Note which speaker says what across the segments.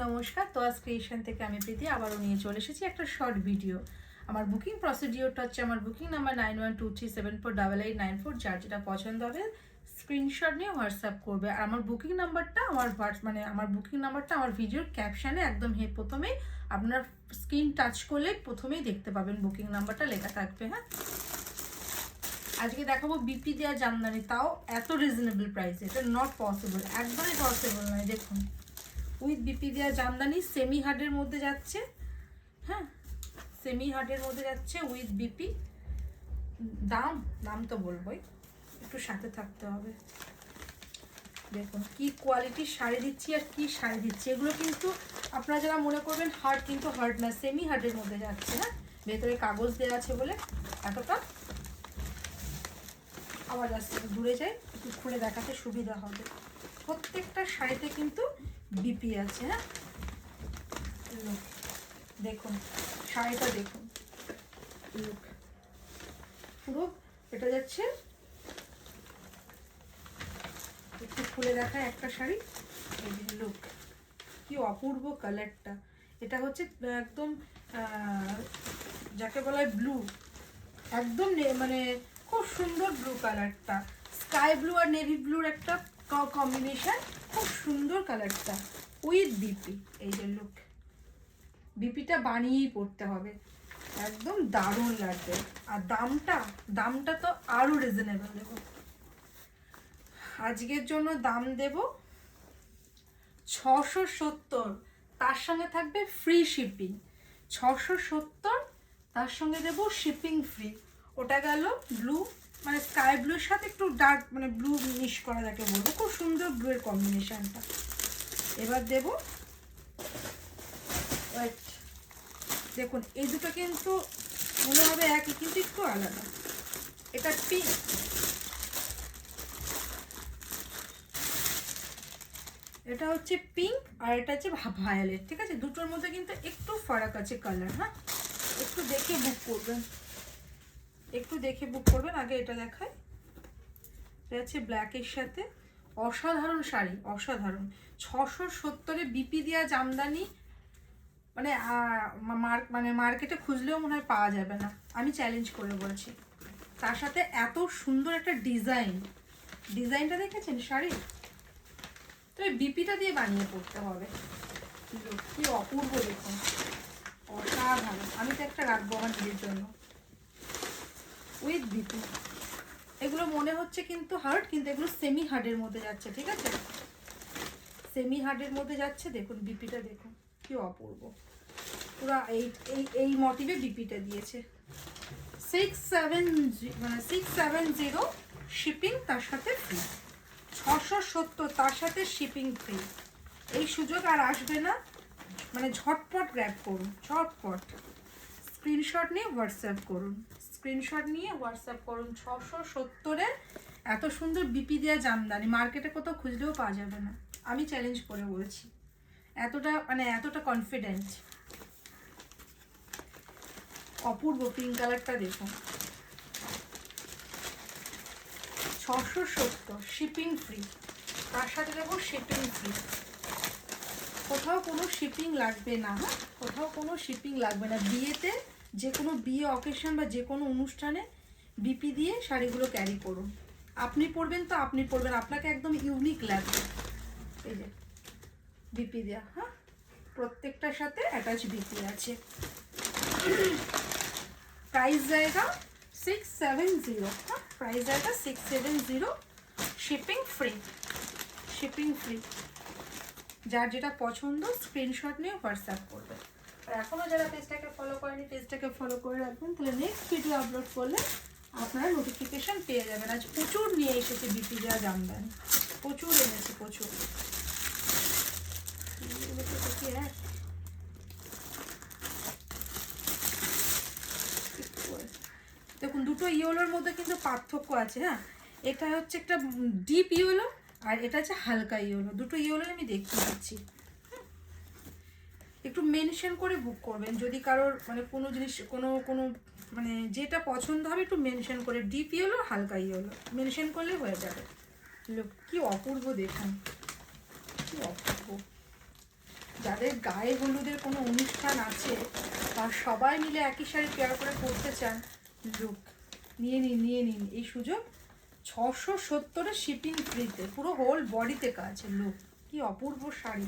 Speaker 1: নমস্কার, তোয়াজ ক্রিয়েশন থেকে আমি প্রীতি আবারও নিয়ে চলে এসেছি একটা শর্ট ভিডিও। আমার বুকিং প্রসিডিওরটা হচ্ছে আমার বুকিং নাম্বার 9123748894, যার যেটা পছন্দ হবে স্ক্রিনশট নিয়ে হোয়াটসঅ্যাপ করবে। আর আমার বুকিং নাম্বারটা আমার ভিডিওর ক্যাপশানে একদম প্রথমেই আপনার স্ক্রিন টাচ করলে প্রথমেই দেখতে পাবেন, বুকিং নাম্বারটা লেখা থাকবে। হ্যাঁ, আজকে দেখাবো বিপি দেওয়া জামদানি, তাও এত রিজনেবল প্রাইসে। এটা নট পসিবল, একদমই পসিবল নয়। দেখুন, উইথ বিপি দেওয়া জামদানি, সেমি হার্ডের মধ্যে যাচ্ছে। হ্যাঁ, সেমি হার্ডের মধ্যে যাচ্ছে উইথ বিপি। দাম তো বলবোই, একটু সাথে থাকতে হবে। দেখুন কি কোয়ালিটির শাড়ি দিচ্ছি আর কি শাড়ি দিচ্ছি। এগুলো কিন্তু আপনারা যারা মনে করবেন হার্ড, কিন্তু হার্ড না, সেমি হার্ডের মধ্যে যাচ্ছে। হ্যাঁ, ভেতরে কাগজ দেওয়া আছে বলে এতটা আওয়াজ আসছে। দূরে যাই, একটু খুলে দেখাতে সুবিধা হবে। প্রত্যেকটা শাড়িতে কিন্তু বিপি আছে। হ্যাঁ, দেখুন শাড়িটা দেখুন, পুরো এটা যাচ্ছে। একটু খুলে দেখায় একটা শাড়ি, এই যে লুক, কি অপূর্ব কালারটা। এটা হচ্ছে একদম যাকে বলা হয় ব্লু, একদম মানে খুব সুন্দর ব্লু কালারটা। স্কাই ব্লু আর নেভি ব্লুর একটা কম্বিনেশন, খুব সুন্দর কালারটা উইথ বিপি। এই যে লুক, বিপিটা বানিয়েই পড়তে হবে, একদম দারুণ লাগবে। আর দামটা তো আরো রিজনেবল দেবো আজকের জন্য। দাম দেব 670, তার সঙ্গে থাকবে ফ্রি শিপিং। 670, তার সঙ্গে দেবো শিপিং ফ্রি। ওটা গেল ব্লু, মানে স্কাই ব্লুর সাথে একটু ডার্ক মানে ব্লু মিশ করা, যাকে বলবো, খুব সুন্দর ব্লু এর কম্বিনেশনটা। এবার দেব হোয়াইট। দেখুন এই দুটো কিন্তু মনে হবে একই, কিন্তু একটু আলাদা। এটা পিঙ্ক, এটা হচ্ছে পিঙ্ক, আর এটা হচ্ছে ভায়োলেট। ঠিক আছে, দুটোর মধ্যে কিন্তু একটু ফারাক আছে কালার। হ্যাঁ, একটু দেখে বুক করবেন, আগে এটা দেখায়। এটা হচ্ছে ব্ল্যাকের সাথে, অসাধারণ শাড়ি, অসাধারণ। 670-এ বিপি দেওয়া জামদানি, মানে মার্কেটে খুঁজলেও মনে হয় পাওয়া যাবে না, আমি চ্যালেঞ্জ করে বলছি। তার সাথে এত সুন্দর একটা ডিজাইনটা দেখেছেন শাড়ি, তো এই বিপিটা দিয়ে বানিয়ে পড়তে হবে। কি অপূর্ব, দেখুন, অসাধারণ। আমি তো একটা রাখবো আমার নিজের জন্য উইথ বিপি। এগুলো মনে হচ্ছে কিন্তু হার্ড, কিন্তু এগুলো সেমি হার্ডের মধ্যে যাচ্ছে। ঠিক আছে, সেমি হার্ডের মধ্যে যাচ্ছে। দেখুন বিপিটা, দেখুন কি অপূর্ব। পুরা এই মোটিভে বিপিটা দিয়েছে। 670 শিপিং, তার সাথে ফ্রি। 670, তার সাথে শিপিং ফ্রি। এই সুযোগ আর আসবে না, মানে ঝটপট গ্র্যাব করুন, ঝটপট স্ক্রিনশট নিয়ে হোয়াটসঅ্যাপ করুন। 670-এর এত সুন্দর বিপি দেওয়া জামদানি মার্কেটে কোথাও খুঁজলেও পাওয়া যাবে না, আমি চ্যালেঞ্জ করে বলছি। এতটা কনফিডেন্ট। অপূর্ব পিঙ্ক কালারটা দেখুন। 670 শিপিং ফ্রি, তার সাথে দেবো শিপিং ফ্রি। কোথাও কোনো শিপিং লাগবে না। হ্যাঁ, কোথাও কোনো শিপিং লাগবে না। বিয়েতে, যে কোনো বিয়ে অকেশন বা যে কোনো অনুষ্ঠানে বিপি দিয়ে শাড়িগুলো ক্যারি করুন। আপনি পরবেন তো আপনি পরবেন, আপনাকে একদম ইউনিক লাগবে। এই যে বিপি দেওয়া, হ্যাঁ, প্রত্যেকটার সাথে অ্যাটাচ বিপি আছে। প্রাইস জায়গা 670। হ্যাঁ, প্রাইস জায়গা 670, শিপিং ফ্রি। যার যেটা পছন্দ স্ক্রিনশট নিয়ে হোয়াটসঅ্যাপ করবে। আর এখনও যারা পেজটাকে ফলো করেনি, পেজটাকে ফলো করে রাখবেন, তাহলে নেক্সট ভিডিও আপলোড করলে আপনারা নোটিফিকেশান পেয়ে যাবেন। আজ প্রচুর নিয়ে এসেছে বিপি দেওয়া জামদানি, প্রচুর এনেছে, প্রচুর। দেখুন দুটো ইয়েলোর মধ্যে কিন্তু পার্থক্য আছে। হ্যাঁ, এটা হচ্ছে একটা ডিপ ইয়েলো, আর এটা হচ্ছে হালকা ইয়েলো। দুটো ইয়েলো আমি দেখিয়ে দিচ্ছি। একটু মেনশন করে বুক করবেন, যদি কারোর মানে কোনো জিনিস কোনো মানে যেটা পছন্দ হবে একটু মেনশন করে, ডিপ ইয়েলো হালকা ইয়েলো মেনশন করলে হয়ে যাবে। লোক কি অপূর্ব, দেখুন কি অপূর্ব। যাদের গায়ে হলুদের কোনো অনুষ্ঠান আছে আর সবাই মিলে একই শাড়ি পেয়ার করে পরতে চান, লুক নিয়ে নিন এই সুযোগ। 670 শিপিং ফ্রিতে, পুরো হোল বডিতে কাজ। লুক কি অপূর্ব শাড়ি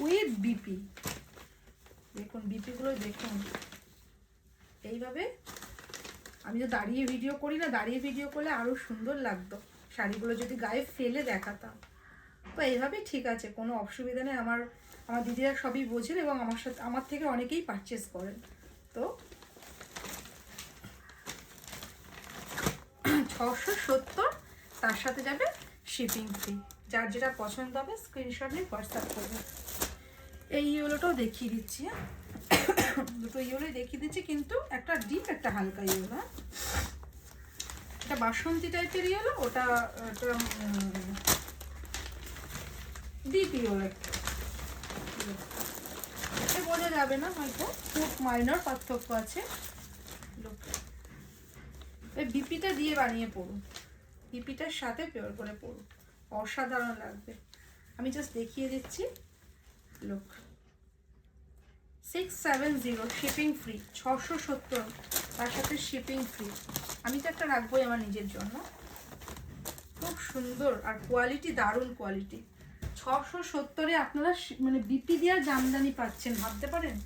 Speaker 1: উইথ বিপি। দেখুন বিপিগুলো দেখুন। এইভাবে আমি তো দাঁড়িয়ে ভিডিও করি না, দাঁড়িয়ে ভিডিও করলে আরও সুন্দর লাগতো শাড়িগুলো যদি গায়ে ফেলে দেখাতাম। তো এইভাবেই ঠিক আছে, কোনো অসুবিধা নেই। আমার দিদিরা সবই বোঝেন এবং আমার থেকে অনেকেই পারচেস করেন। তো 670, তার সাথে যাবে শিপিং ফ্রি। যার যেটা পছন্দ হবে স্ক্রিনশট নিয়ে হোয়াটসঅ্যাপ করবে। এই ইয়েলোটাও দেখিয়ে দিচ্ছি, দুটো ইয়েলোই দেখিয়ে দিচ্ছি, কিন্তু একটা ডিপ একটা হালকা ইয়েলো। এটা বাসন্তী টাইপের ইয়েলো, ওটা ডিপ ইয়েলো। এটা বোঝা যাবে না হয়তো, খুব মাইনর পার্থক্য আছে। এই বিপিটা দিয়ে বানিয়ে পড়ুন, বিপিটার সাথে পেয়ার করে পড়ুন, অসাধারণ লাগবে। আমি জাস্ট দেখিয়ে দিচ্ছি। লুক 670 শিপিং ফ্রি, 670 তার সাথে শিপিং ফ্রি। আমি তো একটা রাখবোই আমার নিজের জন্য। খুব সুন্দর আর কোয়ালিটি দারুণ কোয়ালিটি। 670-এ আপনারা মানে বিপি দেওয়ার জামদানি পাচ্ছেন, ভাবতে পারেন।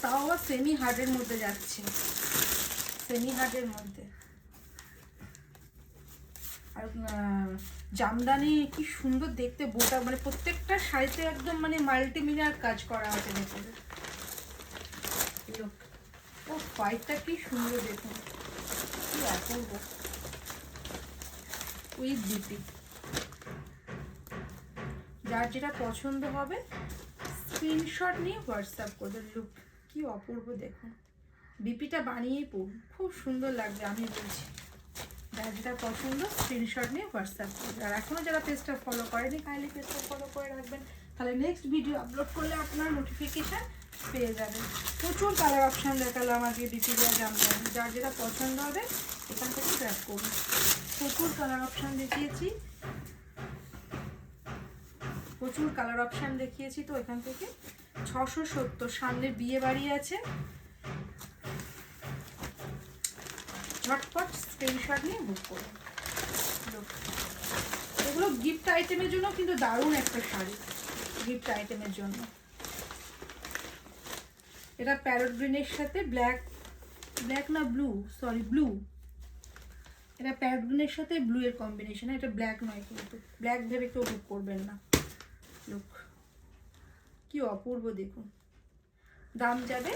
Speaker 1: তাও আবার সেমি হার্ডের মধ্যে যাচ্ছে, সেমি হার্ডের মধ্যে। আর জামদানি কি সুন্দর দেখতে, বোটা মানে প্রত্যেকটা শাড়িতে একদম মানে মাল্টিমিডিয়ার কাজ করা আছে। দেখুন লোক, ও হোয়াইটটা কি সুন্দর, দেখুন কি অপূর্ব উইথ বিপি। যার যেটা পছন্দ হবে স্ক্রিনশট নিয়ে হোয়াটসঅ্যাপ করবে। লুক কি অপূর্ব, দেখুন বিপিটা বানিয়েই পড়ুন, খুব সুন্দর লাগবে আমি বলছি। যার যেটা পছন্দ স্ক্রিনশট নিয়ে হোয়াটসঅ্যাপ করবে। আর এখনও যারা পেজটা ফলো করেনি কাইন্ডলি পেজটা ফলো করে রাখবেন, তাহলে নেক্সট ভিডিও আপলোড করলে আপনার নোটিফিকেশান পেয়ে যাবেন। প্রচুর কালার অপশান দেখালো আমাকে বিপি দেওয়া জামদানি, যার যেটা পছন্দ হবে এখান থেকে ট্র্যাক করুন। প্রচুর কালার অপশান দেখিয়েছি, প্রচুর কালার অপশান দেখিয়েছি। তো এখান থেকে 670, সামনে বিয়ে বাড়ি আছে, ঝটপট স্ক্রিনশট নিয়ে বুক করুন। এগুলো গিফট আইটেমের জন্য কিন্তু দারুণ একটা শাড়ি, গিফট আইটেমের জন্য। এটা প্যারট গ্রিনের সাথে ব্ল্যাক না ব্লু, সরি ব্লু। এটা প্যারট গ্রিনের সাথে ব্লু এর কম্বিনেশন, এটা ব্ল্যাক নয়, কিন্তু ব্ল্যাক ভেবে কেউ বুক করবেন না। লুক কি অপূর্ব, দেখুন। দাম যাবে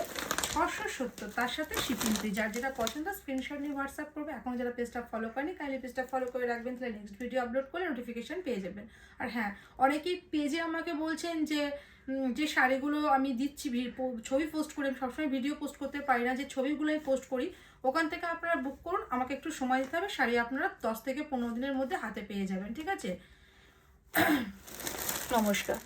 Speaker 1: 670, তার সাথে শিপিং ফ্রি। যার যেটা পছন্দ স্ক্রিনশট নিয়ে হোয়াটসঅ্যাপ করবে। এখন যারা পেজটা ফলো করেনি কাইন্ডলি পেজটা ফলো করে রাখবেন, তাহলে নেক্সট ভিডিও আপলোড করলে নোটিফিকেশান পেয়ে যাবেন। আর হ্যাঁ, অনেকেই পেজে আমাকে বলছেন যে শাড়িগুলো আমি দিচ্ছি ছবি পোস্ট করে, সবসময় ভিডিও পোস্ট করতে পারি না, যে ছবিগুলো আমি পোস্ট করি ওখান থেকে আপনারা বুক করুন। আমাকে একটু সময় দিতে হবে, শাড়ি আপনারা 10 থেকে 15 দিনের মধ্যে হাতে পেয়ে যাবেন, ঠিক আছে? নমস্কার।